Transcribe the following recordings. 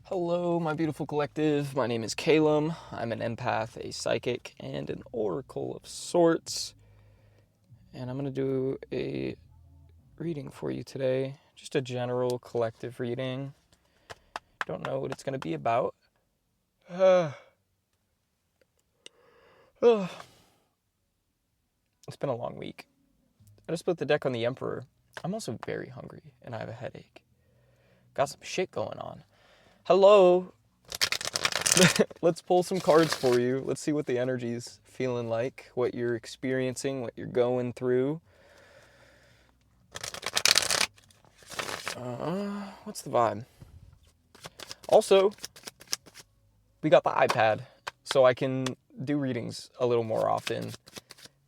Hello, my beautiful collective. My name is Calum. I'm an empath, a psychic, and an oracle of sorts. And I'm going to do a reading for you today. Just a general collective reading. Don't know what it's going to be about. It's been a long week. I just put the deck on the Emperor. I'm also very hungry, and I have a headache. Got some shit going on. Hello. Let's pull some cards for you. Let's see what the energy's feeling like, what you're experiencing, what you're going through. What's the vibe? Also, we got the iPad, so I can do readings a little more often.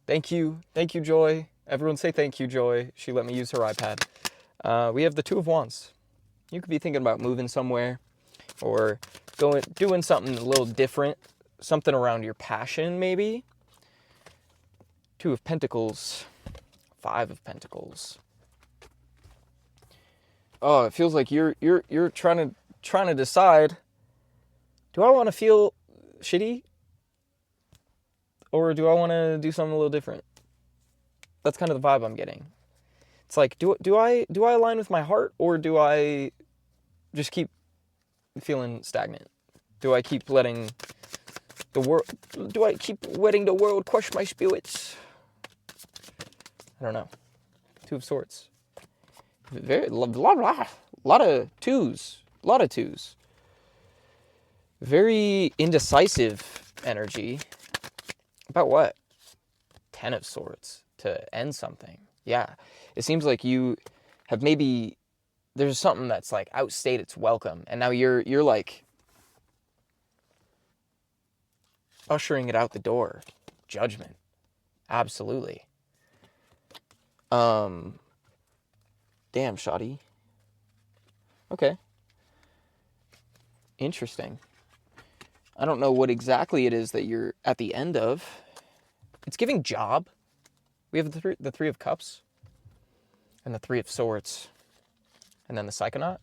Thank you, Joy. Everyone say thank you, Joy. She let me use her iPad. We have the Two of Wands. You could be thinking about moving somewhere, or doing something a little different, something around your passion, maybe. Two of Pentacles, Five of Pentacles. Oh, it feels like you're trying to decide, do I want to feel shitty, or do I want to do something a little different? That's kind of the vibe I'm getting. It's like, do I align with my heart, or do I just keep feeling stagnant? Do I keep letting the world? Do I keep letting the world crush my spirits? I don't know. Two of Swords. Very lot of twos. A lot of twos. Very indecisive energy. About what? Ten of Swords to end something. Yeah. It seems like you have maybe, there's something that's like outstayed its welcome, and now you're like ushering it out the door. Judgment. Absolutely. Damn, shoddy. Okay. Interesting. I don't know what exactly it is that you're at the end of. It's giving job. We have the Three of Cups and the Three of Swords. And then the Psychonaut.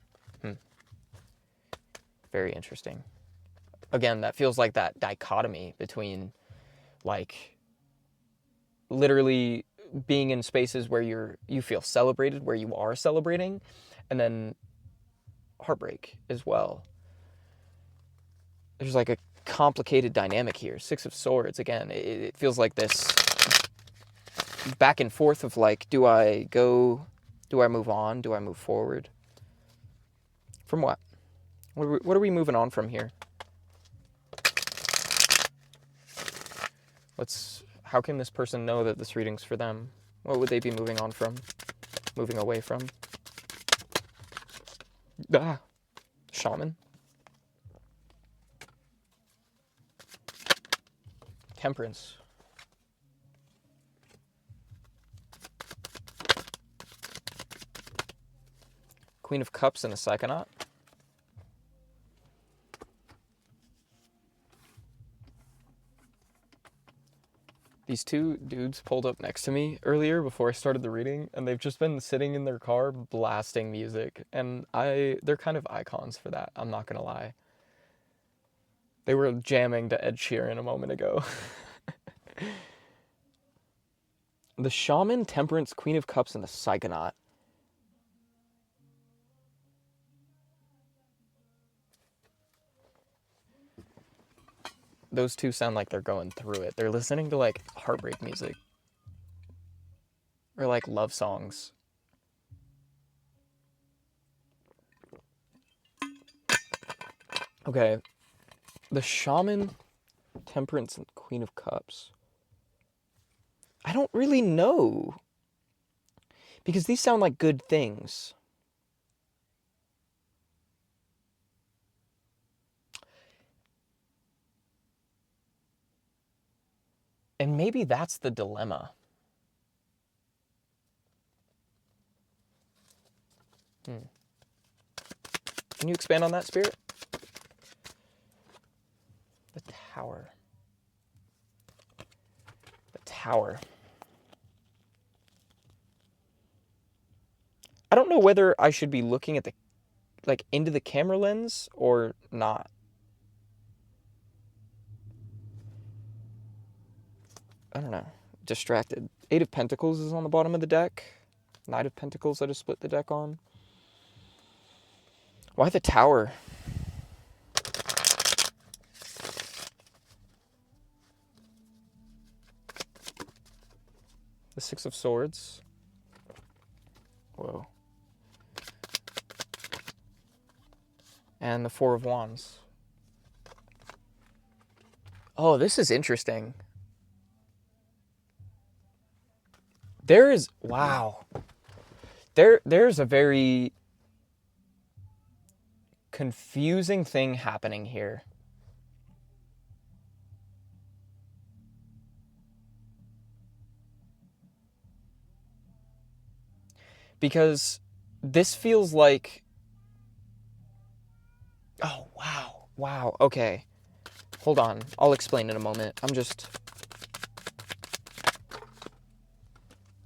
Very interesting. Again, that feels like that dichotomy between, like, literally being in spaces where you feel celebrated, where you are celebrating, and then heartbreak as well. There's like a complicated dynamic here. Six of Swords, again, it feels like this back and forth of like, do I move on? Do I move forward? From what? What are we moving on from here? How can this person know that this reading's for them? What would they be moving on from? Moving away from? Shaman. Temperance. Queen of Cups and a Psychonaut. These two dudes pulled up next to me earlier before I started the reading, and they've just been sitting in their car blasting music, and they're kind of icons for that, I'm not gonna lie. They were jamming to Ed Sheeran a moment ago. The Shaman, Temperance, Queen of Cups, and the Psychonaut. Those two sound like they're going through it. They're listening to like heartbreak music. Or like love songs. Okay. The Shaman, Temperance, and Queen of Cups. I don't really know. Because these sound like good things. And maybe that's the dilemma. Can you expand on that, Spirit? The Tower. The Tower. I don't know whether I should be looking at like into the camera lens or not? I don't know. Distracted. Eight of Pentacles is on the bottom of the deck. Knight of Pentacles that I split the deck on. Why the Tower? The Six of Swords. Whoa. And the Four of Wands. Oh, this is interesting. There is, wow. There's a very confusing thing happening here. Because this feels like, oh, wow. Wow. Okay. Hold on. I'll explain in a moment. I'm just...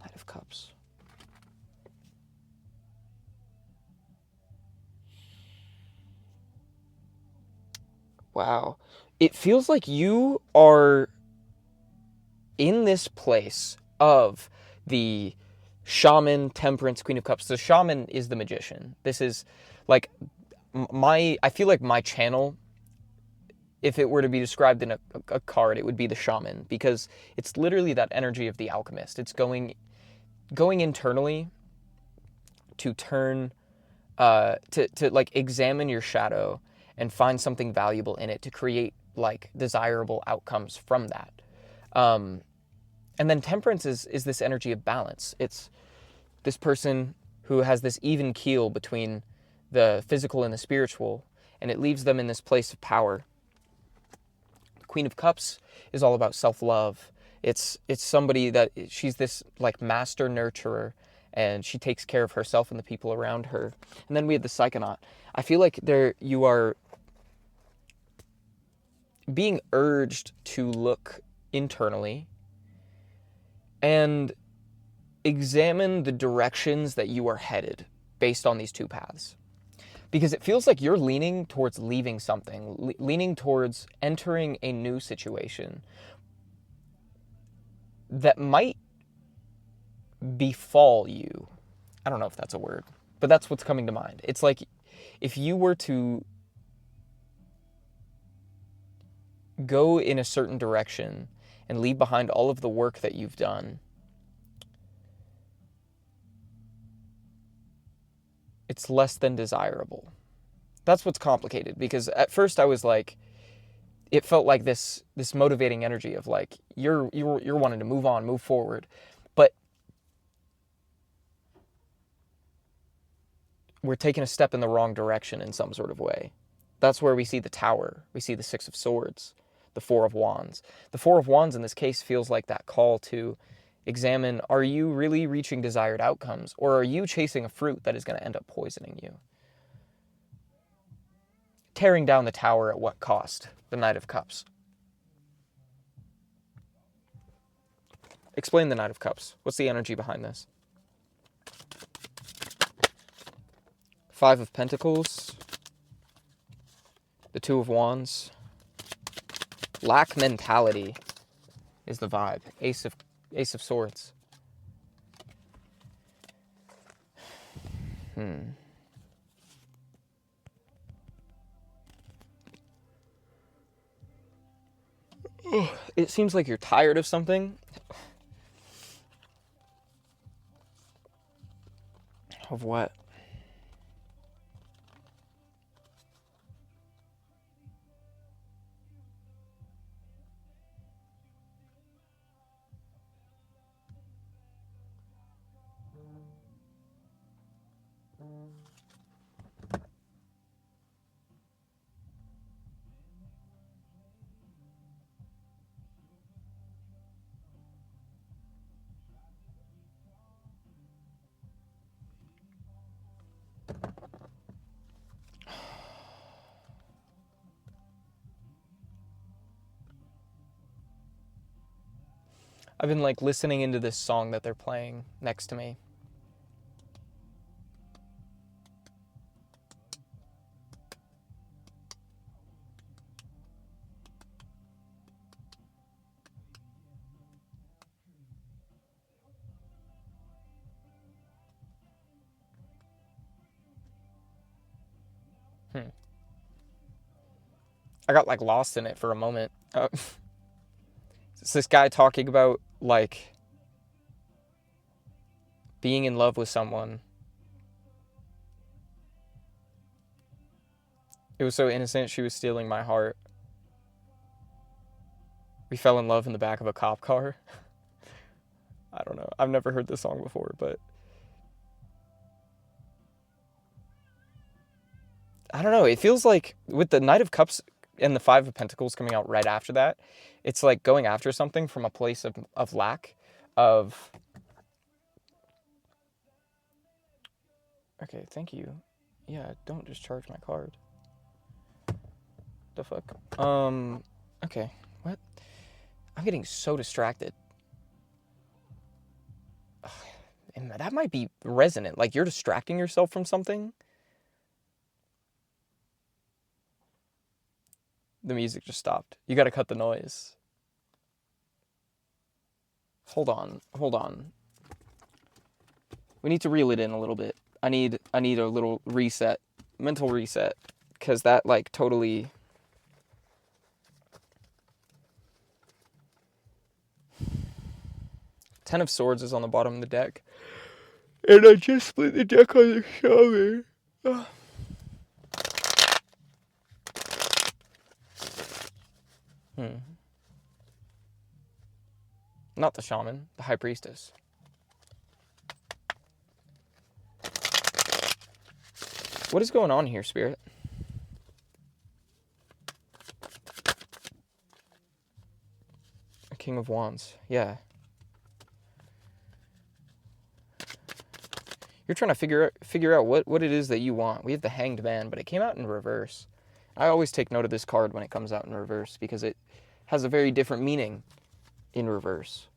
Knight of Cups. Wow. It feels like you are in this place of the shaman, temperance, Queen of Cups. The shaman is the magician. This is like I feel like my channel, if it were to be described in a card, it would be the shaman, because it's literally that energy of the alchemist. It's going internally to turn, to like examine your shadow and find something valuable in it to create like desirable outcomes from that. And then temperance is this energy of balance. It's this person who has this even keel between the physical and the spiritual, and it leaves them in this place of power. The Queen of Cups is all about self-love. It's somebody that, she's this like master nurturer, and she takes care of herself and the people around her. And then we have the Psychonaut. I feel like you are being urged to look internally and examine the directions that you are headed based on these two paths. Because it feels like you're leaning towards leaving something, leaning towards entering a new situation that might befall you. I don't know if that's a word, but that's what's coming to mind. It's like if you were to go in a certain direction and leave behind all of the work that you've done, it's less than desirable. That's what's complicated, because at first I was like, it felt like this motivating energy of like, you're wanting to move on, move forward. But we're taking a step in the wrong direction in some sort of way. That's where we see the Tower. We see the Six of Swords, the Four of Wands. The Four of Wands in this case feels like that call to examine, are you really reaching desired outcomes, or are you chasing a fruit that is going to end up poisoning you? Tearing down the Tower at what cost? The Knight of Cups. Explain the Knight of Cups. What's the energy behind this? Five of Pentacles. The Two of Wands. Lack mentality is the vibe. Ace of Swords. It seems like you're tired of something. Of what? I've been like listening into this song that they're playing next to me. Hmm. I got like lost in it for a moment. It's this guy talking about like being in love with someone. It was so innocent, she was stealing my heart. We fell in love in the back of a cop car. I don't know. I've never heard this song before, but I don't know. It feels like with the Knight of Cups and the Five of Pentacles coming out right after that, it's like going after something from a place of lack, of... Okay, thank you. Yeah, don't just charge my card. The fuck? Okay. What? I'm getting so distracted. And that might be resonant. Like, you're distracting yourself from something. The music just stopped. You gotta cut the noise. Hold on. We need to reel it in a little bit. I need a little reset. Mental reset. Because that, like, totally... Ten of Swords is on the bottom of the deck. And I just split the deck on the shower. Not the Shaman, the High Priestess. What is going on here, Spirit? A King of Wands, yeah. You're trying to figure out what it is that you want. We have the Hanged Man, but it came out in reverse. I always take note of this card when it comes out in reverse because it has a very different meaning in reverse.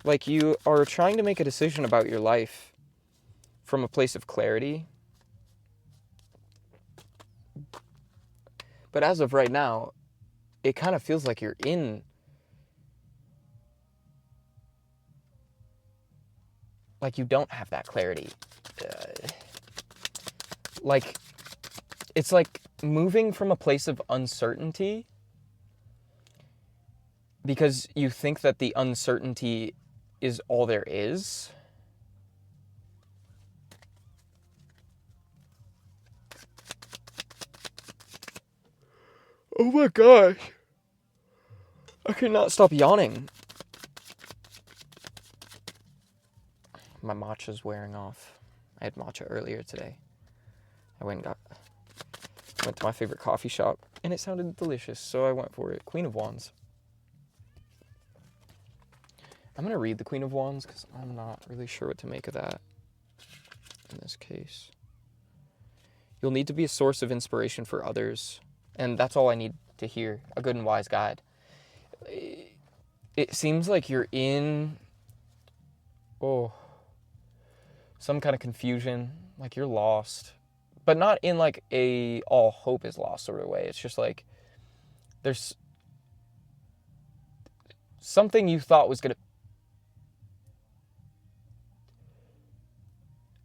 Like, you are trying to make a decision about your life from a place of clarity. But as of right now, it kind of feels like you're in... Like, you don't have that clarity. Like, it's like moving from a place of uncertainty because you think that the uncertainty is all there is. Oh my gosh. I cannot stop yawning. My matcha's wearing off. I had matcha earlier today. I went to my favorite coffee shop, and it sounded delicious, so I went for it. Queen of Wands. I'm going to read the Queen of Wands, because I'm not really sure what to make of that in this case. You'll need to be a source of inspiration for others, and that's all I need to hear. A good and wise guide. It seems like you're in... some kind of confusion, like you're lost, but not in like a all hope is lost sort of way. It's just like there's something you thought was gonna...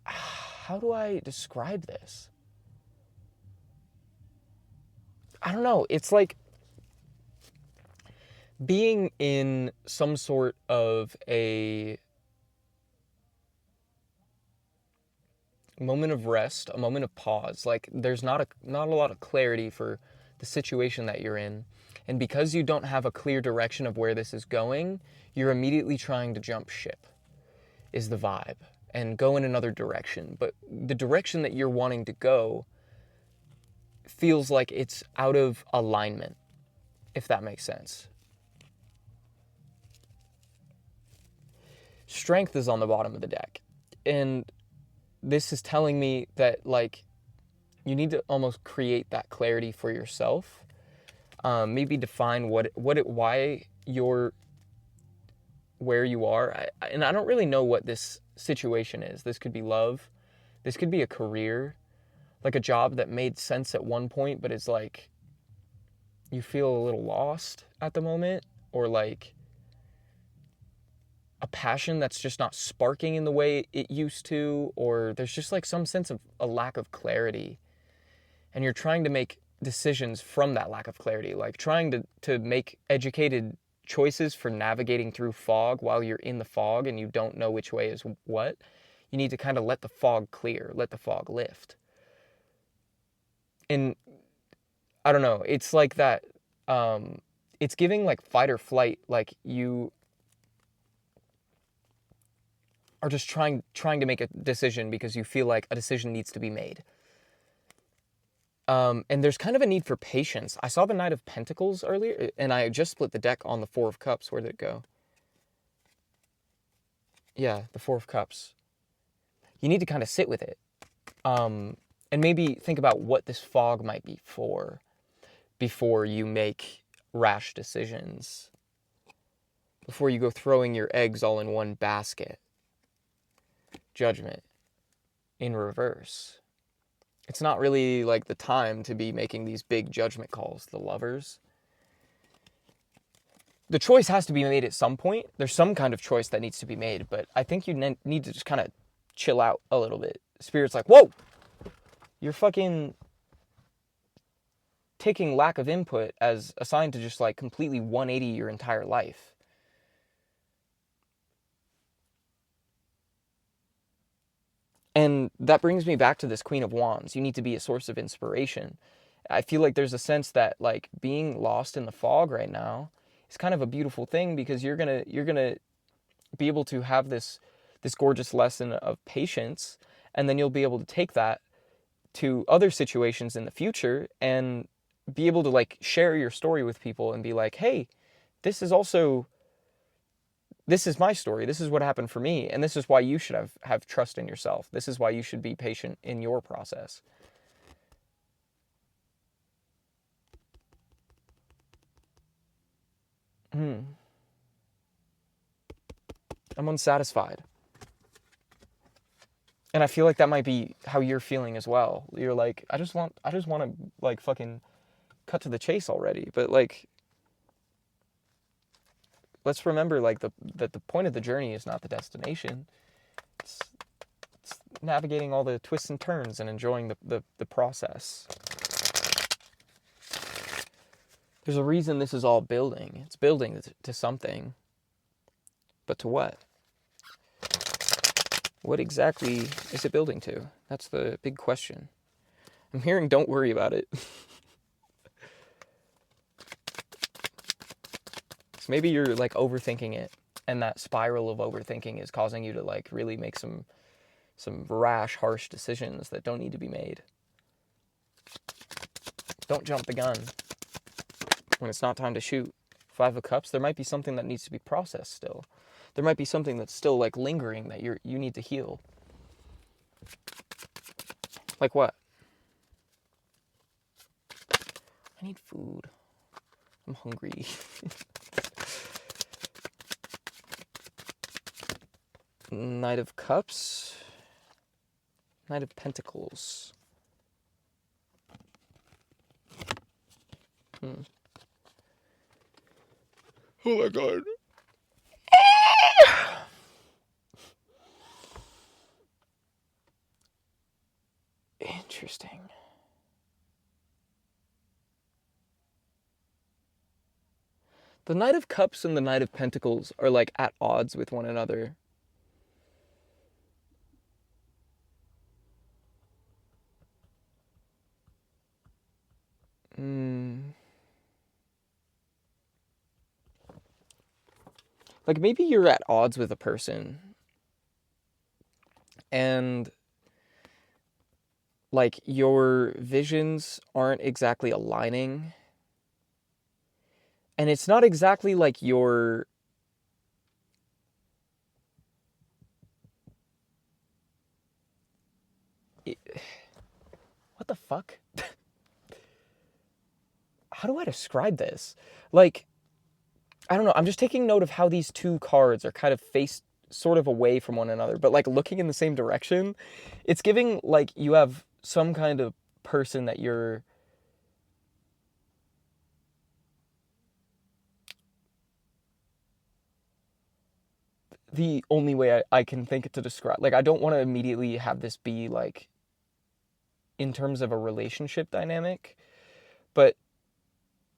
How do I describe this? I don't know. It's like being in some sort of a moment of rest, a moment of pause. Like, there's not a lot of clarity for the situation that you're in. And because you don't have a clear direction of where this is going, you're immediately trying to jump ship, is the vibe, and go in another direction. But the direction that you're wanting to go feels like it's out of alignment, if that makes sense. Strength is on the bottom of the deck. And this is telling me that, like, you need to almost create that clarity for yourself. Maybe define why you're where you are. And I don't really know what this situation is. This could be love. This could be a career, like a job that made sense at one point, but it's like you feel a little lost at the moment, or like a passion that's just not sparking in the way it used to, or there's just like some sense of a lack of clarity and you're trying to make decisions from that lack of clarity, like trying to make educated choices for navigating through fog while you're in the fog and you don't know which way is what, you need to kind of let the fog clear, let the fog lift. And I don't know, it's like that, it's giving like fight or flight, like you are just trying to make a decision because you feel like a decision needs to be made. And there's kind of a need for patience. I saw the Knight of Pentacles earlier, and I just split the deck on the Four of Cups. Where did it go? Yeah, the Four of Cups. You need to kind of sit with it. And maybe think about what this fog might be for before you make rash decisions. Before you go throwing your eggs all in one basket. Judgment in reverse. It's not really like the time to be making these big judgment calls, the Lovers. The choice has to be made at some point. There's some kind of choice that needs to be made, but I think you need to just kind of chill out a little bit. Spirit's like, whoa, you're fucking taking lack of input as a sign to just like completely 180 your entire life. And that brings me back to this Queen of Wands. You need to be a source of inspiration. I feel like there's a sense that like being lost in the fog right now is kind of a beautiful thing because you're gonna be able to have this gorgeous lesson of patience, and then you'll be able to take that to other situations in the future and be able to like share your story with people and be like, hey, this is my story. This is what happened for me. And this is why you should have trust in yourself. This is why you should be patient in your process. I'm unsatisfied. And I feel like that might be how you're feeling as well. You're like, I just want to like fucking cut to the chase already. But like, let's remember like that the point of the journey is not the destination. It's navigating all the twists and turns and enjoying the process. There's a reason this is all building. It's building to something. But to what? What exactly is it building to? That's the big question. I'm hearing don't worry about it. So maybe you're like overthinking it, and that spiral of overthinking is causing you to like really make some rash, harsh decisions that don't need to be made. Don't jump the gun when it's not time to shoot. Five of Cups, there might be something that needs to be processed still. There might be something that's still like lingering that you need to heal. Like what? I need food. I'm hungry. Knight of Cups. Knight of Pentacles. Oh my god. Interesting. The Knight of Cups and the Knight of Pentacles are like at odds with one another. Like maybe you're at odds with a person and like your visions aren't exactly aligning. And it's not exactly like your what the fuck? How do I describe this? Like, I don't know. I'm just taking note of how these two cards are kind of faced sort of away from one another, but like looking in the same direction. It's giving like you have some kind of person that you're the only way I can think to describe. Like, I don't want to immediately have this be like in terms of a relationship dynamic, but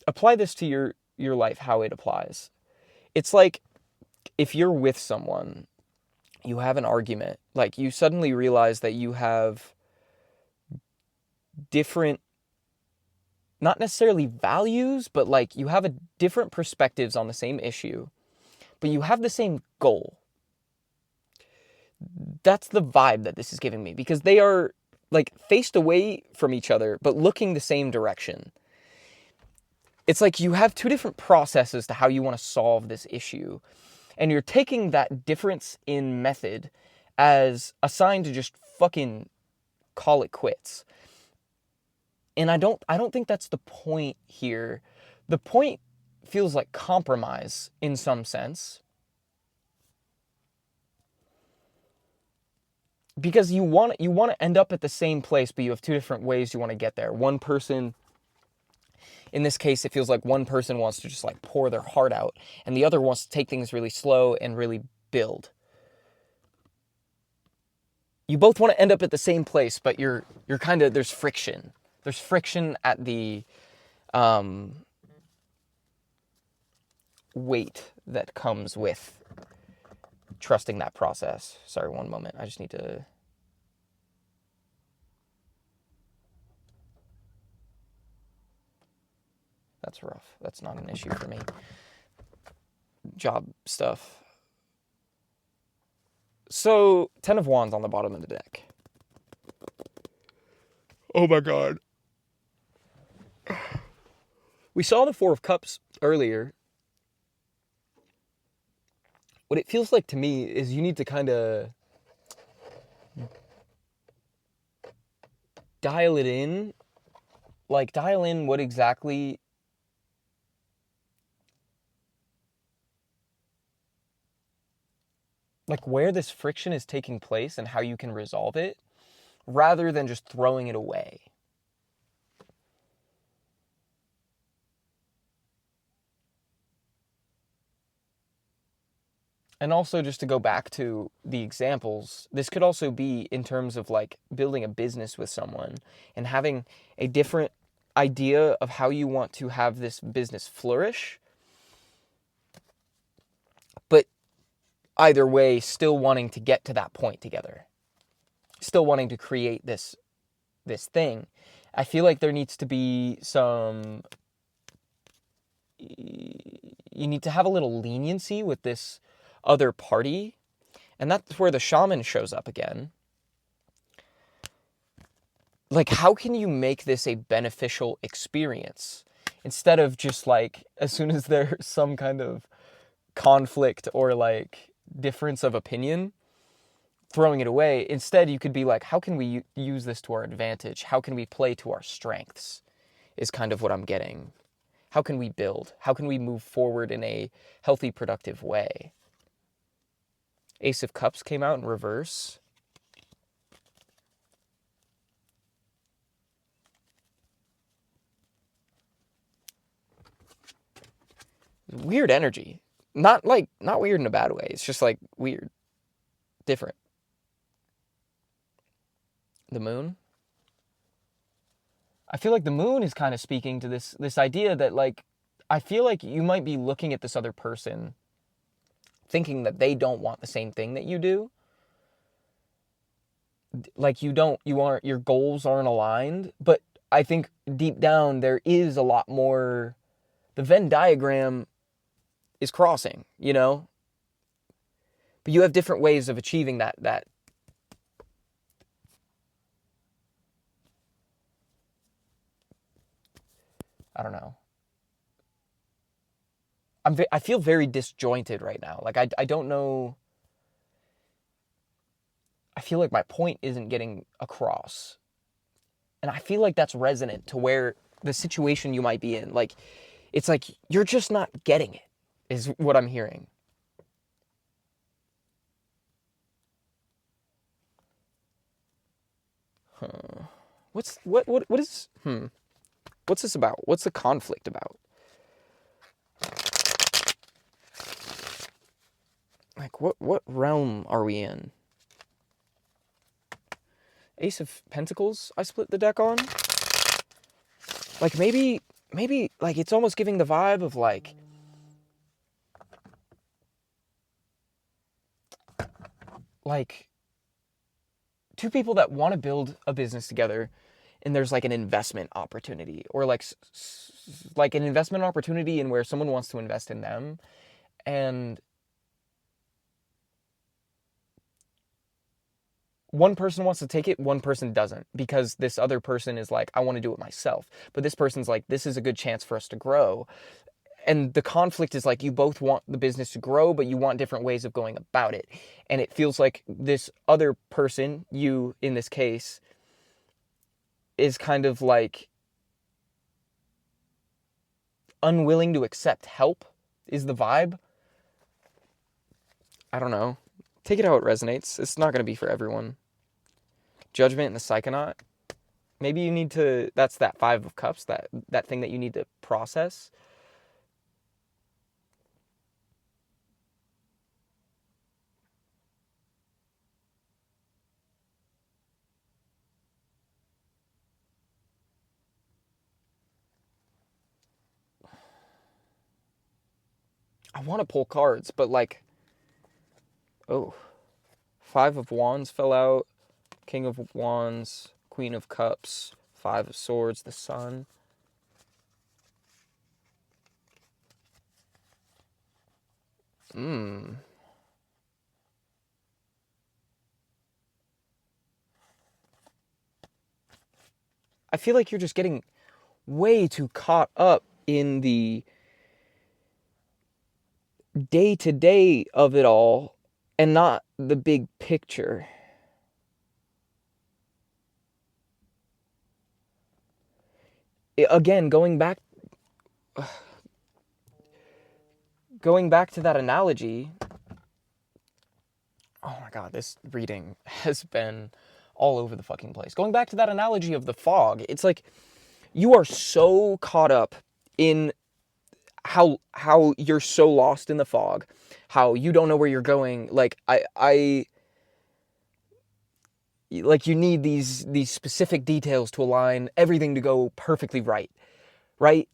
apply this to your life, how it applies. It's like if you're with someone, you have an argument, like you suddenly realize that you have different, not necessarily values, but like you have a different perspectives on the same issue, but you have the same goal. That's the vibe that this is giving me, because they are like faced away from each other, but looking the same direction. It's like you have two different processes to how you want to solve this issue. And you're taking that difference in method as a sign to just fucking call it quits. And I don't think that's the point here. The point feels like compromise in some sense. Because you want to end up at the same place, but you have two different ways you want to get there. One person, in this case, it feels like one person wants to just like pour their heart out, and the other wants to take things really slow and really build. You both want to end up at the same place, but you're kind of, there's friction. There's friction at the weight that comes with trusting that process. Sorry, one moment. I just need to... That's rough. That's not an issue for me. Job stuff. So, 10 of Wands on the bottom of the deck. Oh my god. We saw the 4 of Cups earlier. What it feels like to me is you need to kind of dial it in. Like, dial in what exactly... like, where this friction is taking place and how you can resolve it, rather than just throwing it away. And also, just to go back to the examples, this could also be in terms of like building a business with someone and having a different idea of how you want to have this business flourish. But either way, still wanting to get to that point together. Still wanting to create this thing. I feel like there needs to be some... you need to have a little leniency with this other party, and that's where the shaman shows up again. Like, how can you make this a beneficial experience instead of just like, as soon as there's some kind of conflict or like difference of opinion, throwing it away? Instead, you could be like, how can we use this to our advantage? How can we play to our strengths is kind of what I'm getting. How can we build? How can we move forward in a healthy, productive way? Ace of Cups came out in reverse. Weird energy. Not weird in a bad way. It's just like weird. Different. The moon. I feel like the moon is kind of speaking to this idea that like, I feel like you might be looking at this other person thinking that they don't want the same thing that you do. Like your goals aren't aligned, but I think deep down there is a lot more. The Venn diagram is crossing, you know? But you have different ways of achieving that. I don't know. I feel very disjointed right now. Like, I don't know. I feel like my point isn't getting across. And I feel like that's resonant to where the situation you might be in. Like, it's like, you're just not getting it, is what I'm hearing. Huh. What's this about? What's the conflict about? Like, what realm are we in? Ace of Pentacles I split the deck on. Like, maybe, like, it's almost giving the vibe of, like, two people that want to build a business together, and there's, like, an investment opportunity, or, like, like an investment opportunity in where someone wants to invest in them, and one person wants to take it, one person doesn't, because this other person is like, I want to do it myself. But this person's like, this is a good chance for us to grow. And the conflict is like, you both want the business to grow, but you want different ways of going about it. And it feels like this other person, you in this case, is kind of like unwilling to accept help, is the vibe. I don't know. Take it how it resonates. It's not going to be for everyone. Judgment and the Psychonaut. Maybe you need to, that's that Five of Cups, that thing that you need to process. I want to pull cards, but like, oh, Five of Wands fell out, King of Wands, Queen of Cups, Five of Swords, the Sun. I feel like you're just getting way too caught up in the day-to-day of it all and not the big picture. Again, going back to that analogy. Oh my god, this reading has been all over the fucking place. Going back to that analogy of the fog, it's like you are so caught up in how you're so lost in the fog, how you don't know where you're going. Like I like you need these specific details to align everything to go perfectly right, right?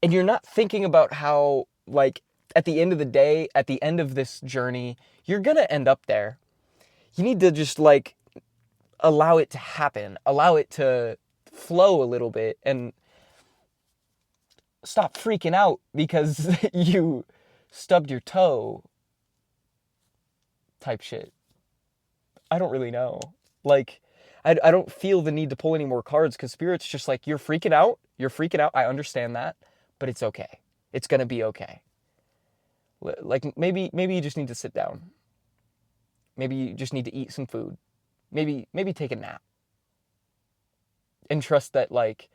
And you're not thinking about how, like, at the end of the day, at the end of this journey, you're gonna end up there. You need to just, like, allow it to happen, allow it to flow a little bit, and stop freaking out because you stubbed your toe type shit. I don't really know. Like, I don't feel the need to pull any more cards because Spirit's just like, you're freaking out. You're freaking out. I understand that, but it's okay. It's going to be okay. Like, maybe you just need to sit down. Maybe you just need to eat some food. Maybe take a nap. And trust that, like,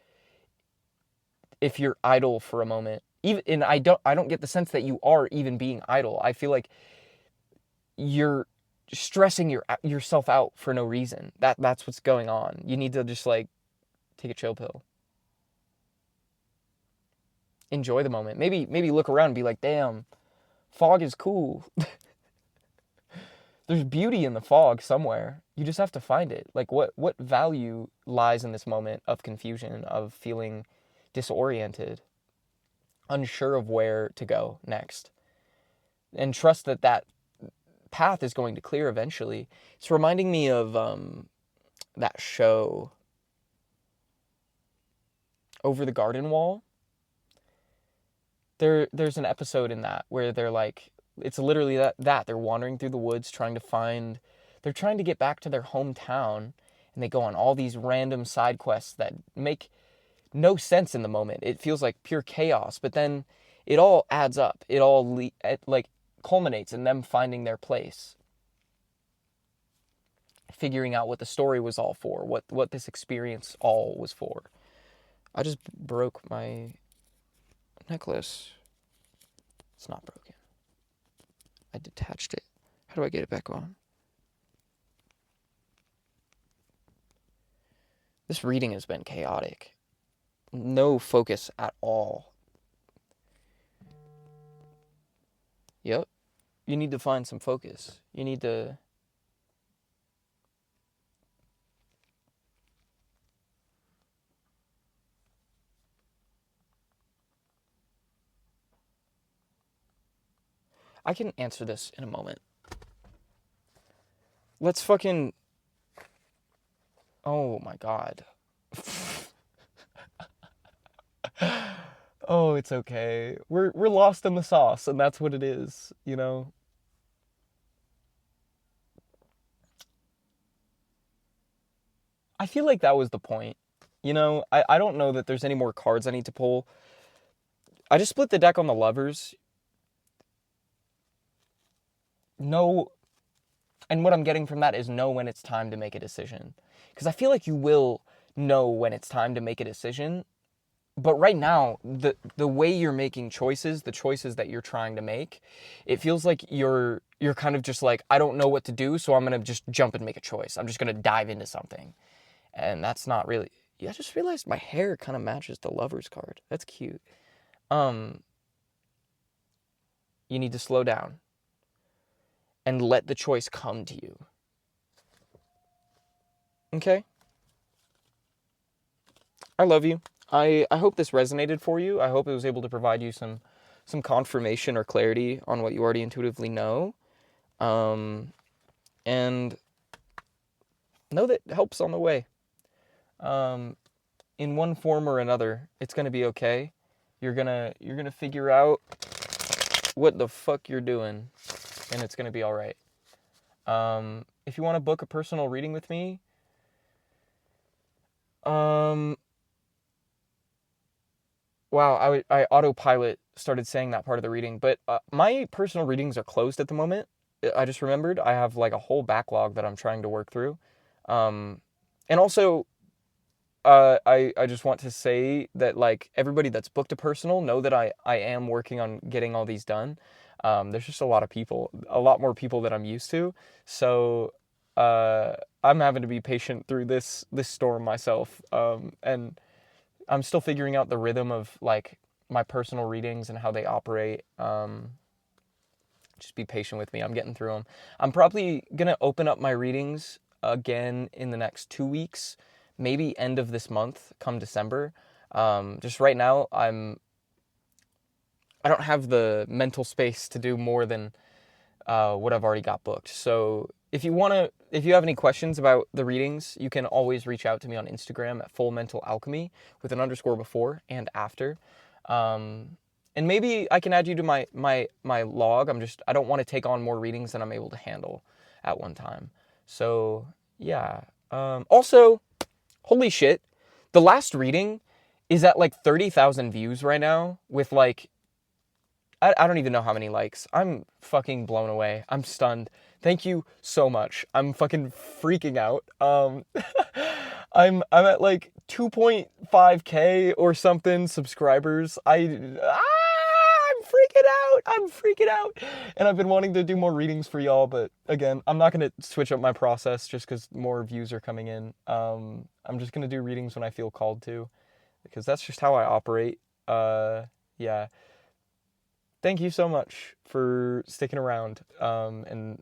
if you're idle for a moment, even, and I don't get the sense that you are even being idle. I feel like you're stressing yourself out for no reason. That's what's going on. You need to just, like, take a chill pill. Enjoy the moment. Maybe look around and be like, damn, fog is cool. There's beauty in the fog somewhere. You just have to find it. Like, what value lies in this moment of confusion, of feeling disoriented, unsure of where to go next? And trust that path is going to clear eventually. It's reminding me of that show, Over the Garden Wall. There's an episode in that where they're like, it's literally that they're wandering through the woods they're trying to get back to their hometown, and they go on all these random side quests that make no sense in the moment. It feels like pure chaos, but then it all adds up. It all like culminates in them finding their place, figuring out what the story was all for, what this experience all was for. I just broke my necklace. It's not broken. I detached it. How do I get it back on? This reading has been chaotic. No focus at all. Yep. You need to find some focus. You need to I can answer this in a moment. Let's fucking... Oh my god. Oh, it's okay. We're lost in the sauce, and that's what it is, you know? I feel like that was the point. You know, I don't know that there's any more cards I need to pull. I just split the deck on the lovers. No, and what I'm getting from that is know when it's time to make a decision. Because I feel like you will know when it's time to make a decision. But right now, the way you're making choices, the choices that you're trying to make, it feels like you're kind of just like, I don't know what to do, so I'm going to just jump and make a choice. I'm just going to dive into something. And that's not really... Yeah, I just realized my hair kind of matches the Lovers card. That's cute. You need to slow down and let the choice come to you. Okay? I love you. I hope this resonated for you. I hope it was able to provide you some confirmation or clarity on what you already intuitively know. And know that help's on the way. In one form or another, it's gonna be okay. You're gonna figure out what the fuck you're doing, and it's gonna be all right. If you want to book a personal reading with me, wow, I autopilot started saying that part of the reading, but my personal readings are closed at the moment. I just remembered I have like a whole backlog that I'm trying to work through, and also. I just want to say that, like, everybody that's booked a personal, know that I am working on getting all these done. There's just a lot more people than I'm used to. So I'm having to be patient through this storm myself. And I'm still figuring out the rhythm of, like, my personal readings and how they operate. Just be patient with me. I'm getting through them. I'm probably going to open up my readings again in the next 2 weeks. Maybe end of this month, come December. Just right now, I don't have the mental space to do more than what I've already got booked. So if you have any questions about the readings, you can always reach out to me on Instagram at fullmentalalchemy with an _ before and after. And maybe I can add you to my log. I don't want to take on more readings than I'm able to handle at one time. So yeah. Also, holy shit, the last reading is at like 30,000 views right now with like, I don't even know how many likes. I'm fucking blown away. I'm stunned. Thank you so much. I'm fucking freaking out. I'm at like 2.5K or something subscribers. I'm freaking out. And I've been wanting to do more readings for y'all, but again, I'm not going to switch up my process just because more views are coming in. I'm just going to do readings when I feel called to, because that's just how I operate. Yeah. Thank you so much for sticking around, and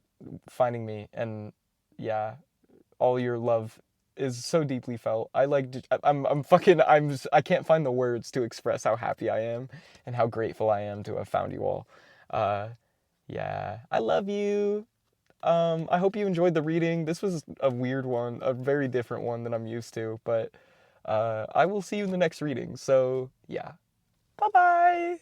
finding me. And yeah, all your love is so deeply felt. I can't find the words to express how happy I am and how grateful I am to have found you all. Yeah, I love you. I hope you enjoyed the reading. This was a weird one, a very different one than I'm used to, but I will see you in the next reading. So yeah, bye-bye.